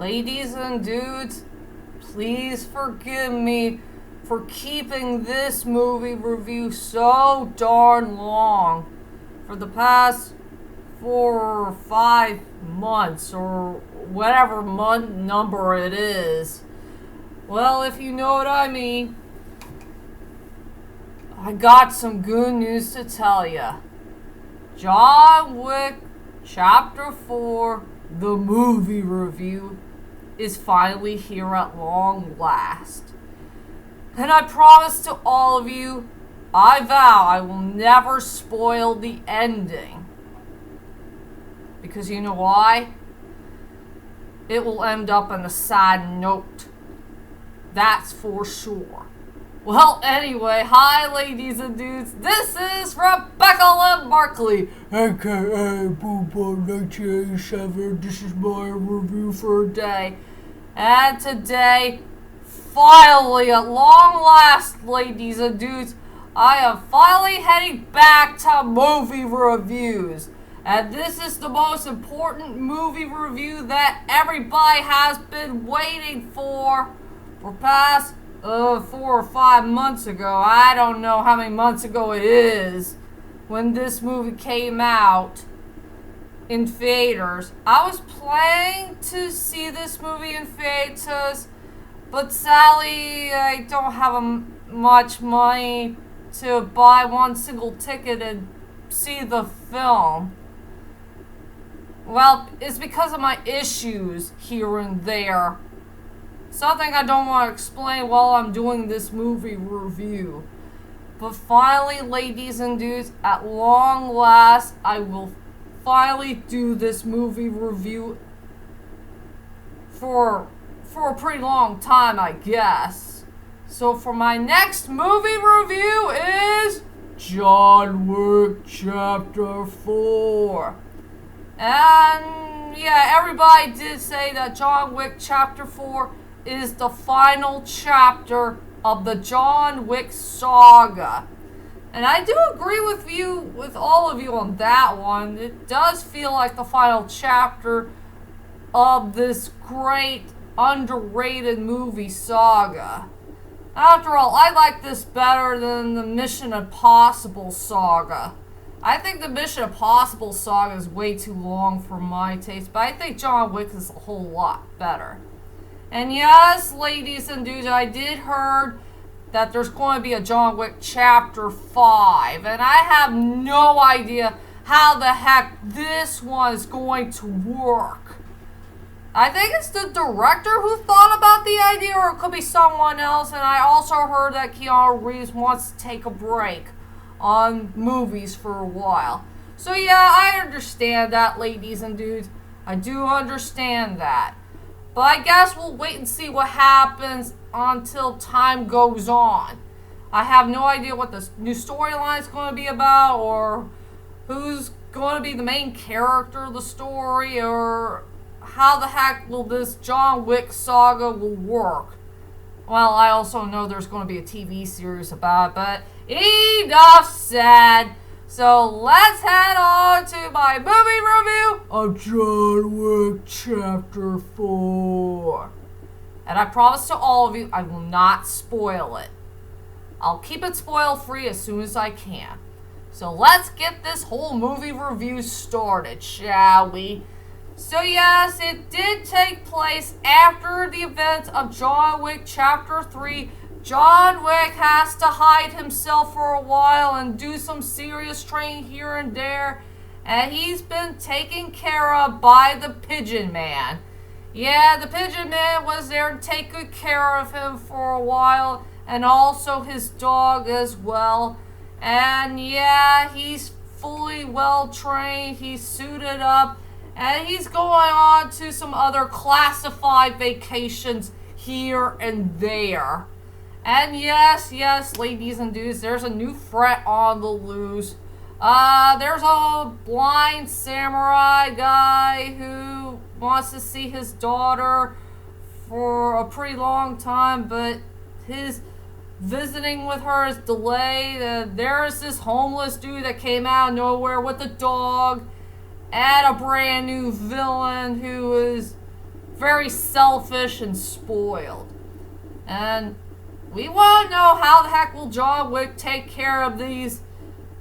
Ladies and dudes, please forgive me for keeping this movie review so darn long. For the past 4 or 5 months, or whatever month number it is. Well, if you know what I mean. I got some good news to tell ya. John Wick Chapter 4, the movie review, is finally here at long last. And I promise to all of you, I vow I will never spoil the ending. Because you know why? It will end up on a sad note. That's for sure. Well, anyway, hi ladies and dudes, this is Rebecca Lynn Barkley, aka Boobo1987, this is my review for a day. And today, finally, at long last, ladies and dudes, I am finally heading back to movie reviews. And this is the most important movie review that everybody has been waiting for past 4 or 5 months ago. I don't know how many months ago it is when this movie came out in theaters. I was planning to see this movie in theaters, but sadly I don't have much money to buy one single ticket and see the film. Well, it's because of my issues here and there. Something I don't want to explain while I'm doing this movie review. But finally, ladies and dudes, at long last, I will finally do this movie review for a pretty long time, I guess. So for my next movie review is John Wick Chapter 4. And yeah, everybody did say that John Wick Chapter 4 is the final chapter of the John Wick saga. And I do agree with all of you on that one. It does feel like the final chapter of this great, underrated movie saga. After all, I like this better than the Mission Impossible saga. I think the Mission Impossible saga is way too long for my taste, but I think John Wick is a whole lot better. And yes, ladies and dudes, I did heard that there's going to be a John Wick Chapter 5. And I have no idea how the heck this one is going to work. I think it's the director who thought about the idea, or it could be someone else. And I also heard that Keanu Reeves wants to take a break on movies for a while. So yeah, I understand that, ladies and dudes. I do understand that. But I guess we'll wait and see what happens until time goes on. I have no idea what the new storyline is going to be about, or who's going to be the main character of the story, or how the heck will this John Wick saga will work. Well, I also know there's going to be a TV series about it, but enough said. So let's head on to my movie review of John Wick Chapter 4. And I promise to all of you, I will not spoil it. I'll keep it spoil free as soon as I can. So let's get this whole movie review started, shall we? So yes, it did take place after the events of John Wick Chapter 3. John Wick has to hide himself for a while and do some serious training here and there. And he's been taken care of by the Pigeon Man. Yeah, the Pigeon Man was there to take good care of him for a while. And also his dog as well. And yeah, he's fully well trained. He's suited up. And he's going on to some other classified vacations here and there. And yes, ladies and dudes, there's a new threat on the loose. There's a blind samurai guy who wants to see his daughter for a pretty long time, but his visiting with her is delayed. There's this homeless dude that came out of nowhere with a dog, and a brand new villain who is very selfish and spoiled. And we want to know how the heck will John Wick take care of these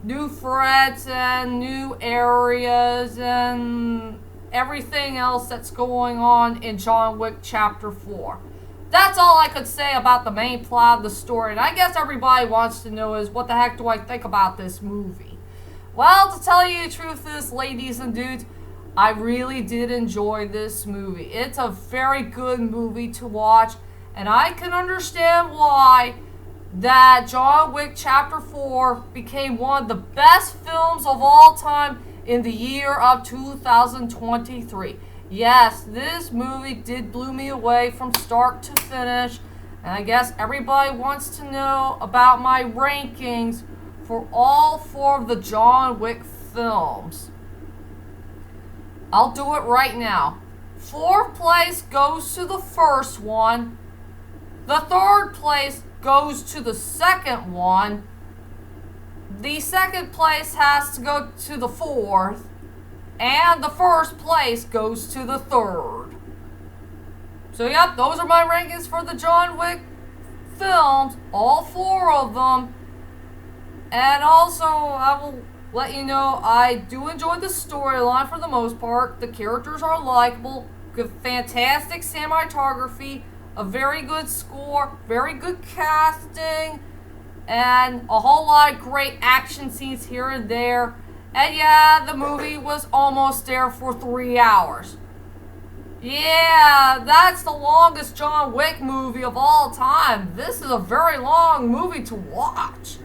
new threats and new areas and everything else that's going on in John Wick Chapter 4. That's all I could say about the main plot of the story. And I guess everybody wants to know is, what the heck do I think about this movie? Well, to tell you the truth is, ladies and dudes, I really did enjoy this movie. It's a very good movie to watch, and I can understand why that John Wick Chapter 4 became one of the best films of all time in the year of 2023. Yes, this movie did blow me away from start to finish, and I guess everybody wants to know about my rankings for all 4 of the John Wick films. I'll do it right now. 4th place goes to the first one. The 3rd place goes to the second one. The 2nd place has to go to the 4th. And the 1st place goes to the 3rd. So yep, those are my rankings for the John Wick films. All 4 of them. And also, I will let you know, I do enjoy the storyline for the most part. The characters are likable. Good, fantastic cinematography. A very good score. Very good casting. And a whole lot of great action scenes here and there. And yeah, the movie was almost there for 3 hours. Yeah, that's the longest John Wick movie of all time. This is a very long movie to watch.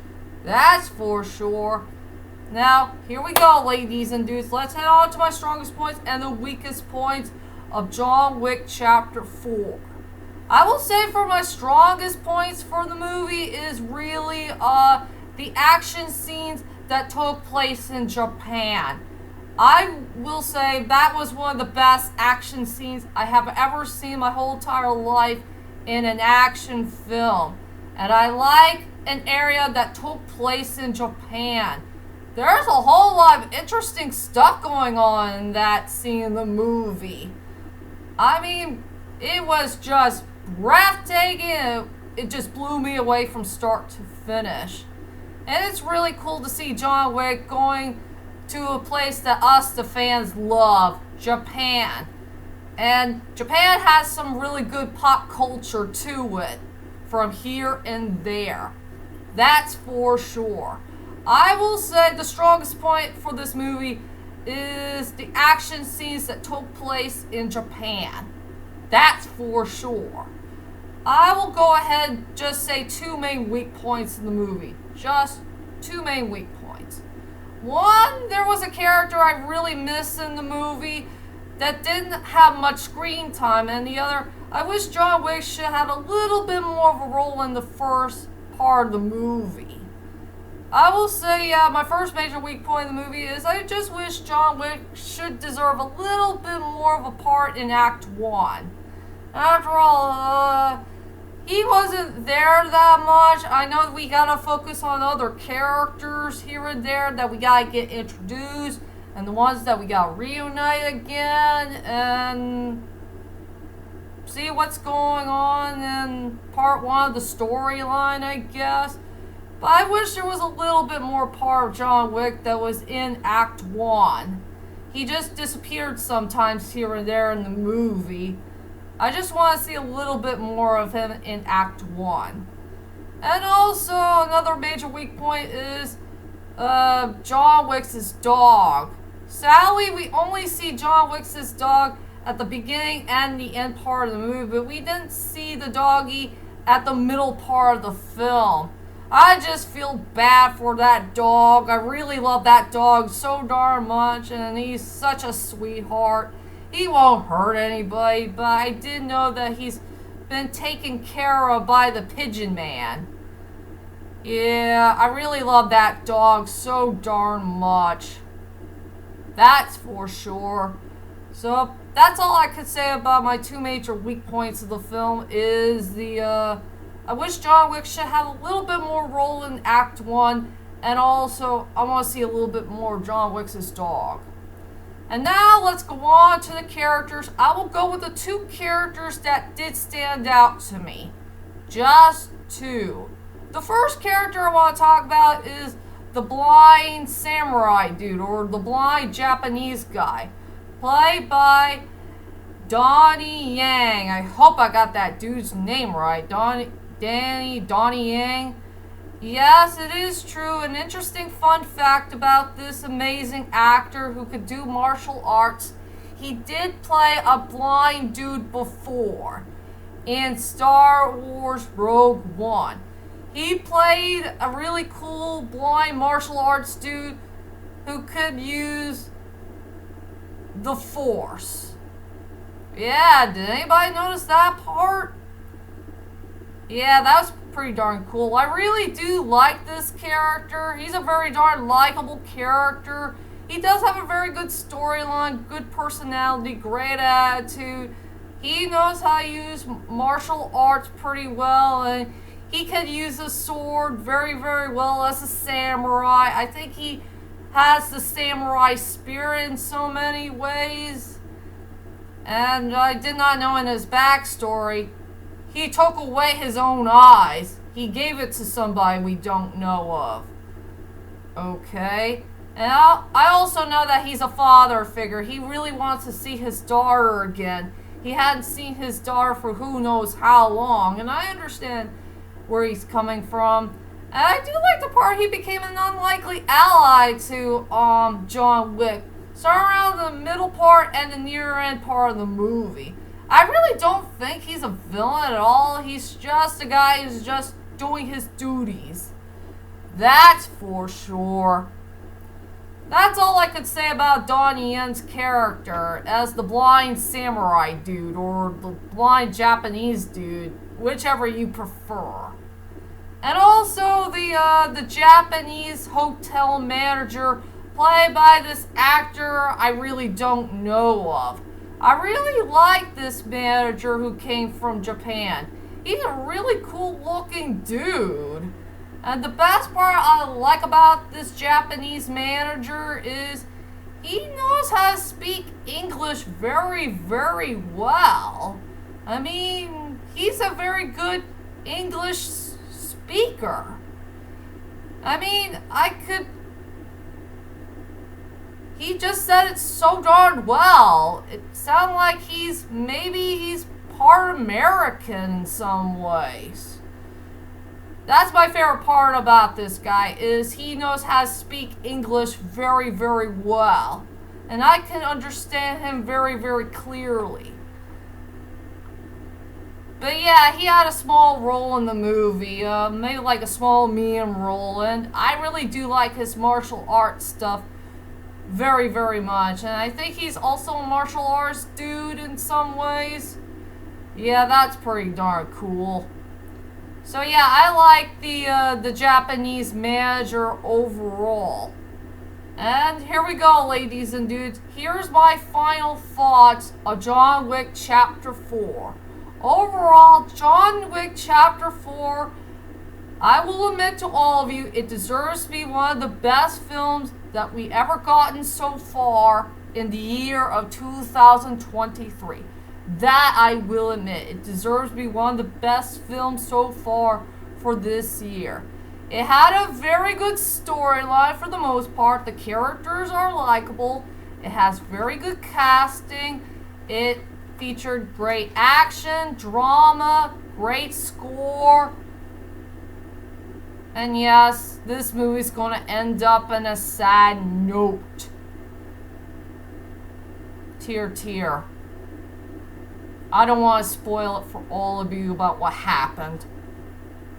That's for sure. Now, here we go, ladies and dudes. Let's head on to my strongest points and the weakest points of John Wick Chapter 4. I will say for my strongest points for the movie is really the action scenes that took place in Japan. I will say that was one of the best action scenes I have ever seen my whole entire life in an action film. And I like an area that took place in Japan. There's a whole lot of interesting stuff going on in that scene in the movie. I mean, it was just breathtaking. It just blew me away from start to finish. And it's really cool to see John Wick going to a place that us, the fans, love, Japan. And Japan has some really good pop culture to it, from here and there. That's for sure. I will say the strongest point for this movie is the action scenes that took place in Japan. That's for sure. I will go ahead and just say 2 main weak points in the movie. Just 2 main weak points. One, there was a character I really missed in the movie that didn't have much screen time. And the other, I wish John Wick should have a little bit more of a role in the first part of the movie. I will say, my first major weak point in the movie is I just wish John Wick should deserve a little bit more of a part in Act 1. After all, he wasn't there that much. I know we gotta focus on other characters here and there that we gotta get introduced, and the ones that we gotta reunite again, and see what's going on in part 1 of the storyline, I guess. But I wish there was a little bit more part of John Wick that was in Act 1. He just disappeared sometimes here and there in the movie. I just want to see a little bit more of him in Act 1. And also, another major weak point is John Wick's dog. Sadly, we only see John Wick's dog at the beginning and the end part of the movie, but we didn't see the doggy at the middle part of the film. I just feel bad for that dog. I really love that dog so darn much, and he's such a sweetheart. He won't hurt anybody, but I did know that he's been taken care of by the Pigeon Man. Yeah, I really love that dog so darn much. That's for sure. So, that's all I could say about my 2 major weak points of the film is I wish John Wick should have a little bit more role in Act 1, and also I want to see a little bit more of John Wick's dog. And now let's go on to the characters. I will go with the two characters that did stand out to me. Just two. The first character I want to talk about is the blind samurai dude, or the blind Japanese guy, played by Donnie Yang. I hope I got that dude's name right. Donnie Yang. Yes, it is true. An interesting fun fact about this amazing actor who could do martial arts. He did play a blind dude before in Star Wars Rogue One. He played a really cool blind martial arts dude who could use the Force. Yeah, did anybody notice that part? Yeah, that was pretty darn cool. I really do like this character. He's a very darn likable character. He does have a very good storyline, good personality, great attitude. He knows how to use martial arts pretty well, and he could use a sword very, very well as a samurai. I think he has the samurai spirit in so many ways. And I did not know in his backstory, he took away his own eyes. He gave it to somebody we don't know of. Okay. And I also know that he's a father figure. He really wants to see his daughter again. He hadn't seen his daughter for who knows how long. And I understand where he's coming from. And I do like the part he became an unlikely ally to John Wick. Starting around the middle part and the near end part of the movie. I really don't think he's a villain at all. He's just a guy who's just doing his duties. That's for sure. That's all I could say about Donnie Yen's character as the blind samurai dude or the blind Japanese dude, whichever you prefer. And also the Japanese hotel manager played by this actor I really don't know of. I really like this manager who came from Japan. He's a really cool looking dude. And the best part I like about this Japanese manager is he knows how to speak English very, very well. I mean, he's a very good English speaker. I mean, he just said it so darn well. It sounded like maybe he's part American in some ways. That's my favorite part about this guy, is he knows how to speak English very, very well. And I can understand him very, very clearly. But yeah, he had a small role in the movie, maybe like a small medium role, and I really do like his martial arts stuff very, very much. And I think he's also a martial arts dude in some ways. Yeah, that's pretty darn cool. So yeah, I like the Japanese manager overall. And here we go, ladies and dudes. Here's my final thoughts of John Wick Chapter 4. Overall, John Wick Chapter 4, I will admit to all of you, it deserves to be one of the best films that we ever gotten so far in the year of 2023. That I will admit. It deserves to be one of the best films so far for this year. It had a very good storyline for the most part. The characters are likable. It has very good casting. It featured great action, drama, great score. And yes, this movie's going to end up in a sad note. Tear, tear. I don't want to spoil it for all of you about what happened.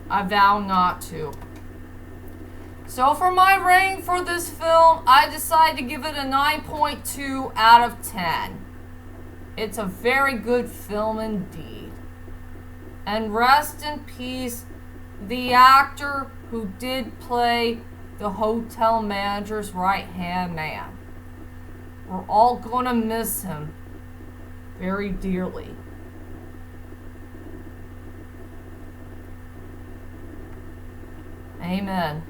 I vow not to. So for my rating for this film, I decided to give it a 9.2 out of 10. It's a very good film indeed. And rest in peace, the actor who did play the hotel manager's right-hand man. We're all gonna miss him very dearly. Amen.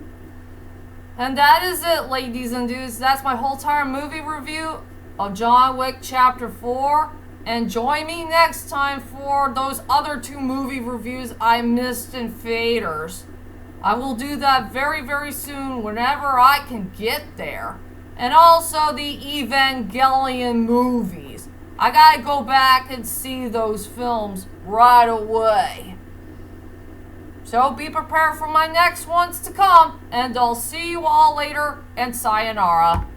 And that is it, ladies and dudes. That's my whole entire movie review. of John Wick Chapter 4. And join me next time for those other 2 movie reviews I missed in Faders. I will do that very, very soon whenever I can get there. And also the Evangelion movies. I gotta go back and see those films right away. So be prepared for my next ones to come, and I'll see you all later, and sayonara.